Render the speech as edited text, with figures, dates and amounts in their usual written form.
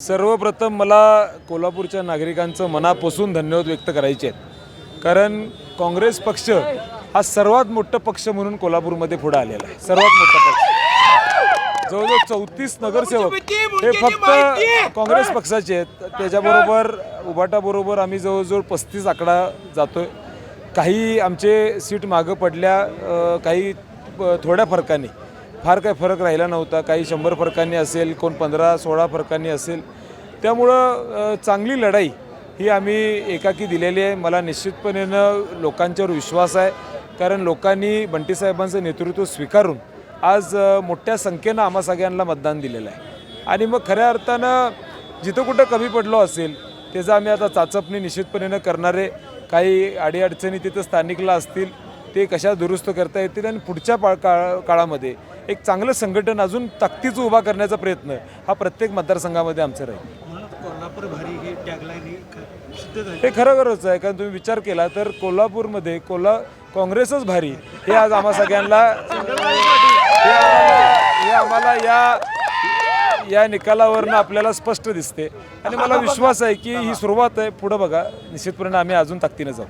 सर्वप्रथम मला कोल्हापूरच्या नागरिकांचं मनापासून धन्यवाद व्यक्त करायचे आहेत, कारण काँग्रेस पक्ष हा सर्वात मोठा पक्ष म्हणून कोल्हापूरमध्ये पुढे आलेला आहे। सर्वात मोठा पक्ष, जवळजवळ 34 नगरसेवक हे फक्त काँग्रेस पक्षाचे आहेत। त्याच्याबरोबर उभाटाबरोबर आम्ही जवळजवळ 35 आकडा जातोय। काही आमचे सीट मागं पडल्या, काही थोड्या फरकाने, फार काही फरक राहिला नव्हता, काही 100 फरकांनी असेल, कोण 15-16 फरकांनी असेल। त्यामुळं चांगली लढाई ही आम्ही एकाकी दिलेली आहे। मला निश्चितपणे लोकांच्यावर विश्वास आहे, कारण लोकांनी बंटी साहेबांचं नेतृत्व स्वीकारून आज मोठ्या संख्येनं आम्हा सगळ्यांना मतदान दिलेलं आहे। आणि मग खऱ्या अर्थानं जिथं कुठं कमी पडलो असेल त्याचं आम्ही आता चाचपणी निश्चितपणे करणारे। काही अडीअडचणी तिथं स्थानिकला असतील, ते कशा दुरुस्त करता येतील आणि पुढच्या काळामध्ये एक चांगलं संघटन अजून ताकदीचं उभा करण्याचा प्रयत्न हा प्रत्येक मतदारसंघामध्ये आमचं राहील। कोल्हापूर भारी हे टॅगलाईन हे खरोखरच आहे, कारण तुम्ही विचार केला तर कोल्हापूरमध्ये काँग्रेसच भारी हे आज आम्हा सगळ्यांना हे आम्हाला या निकालावरनं आपल्याला स्पष्ट दिसते। आणि मला विश्वास आहे की ही सुरुवात आहे, पुढं बघा निश्चितपणे आम्ही अजून ताकदीने जाऊ।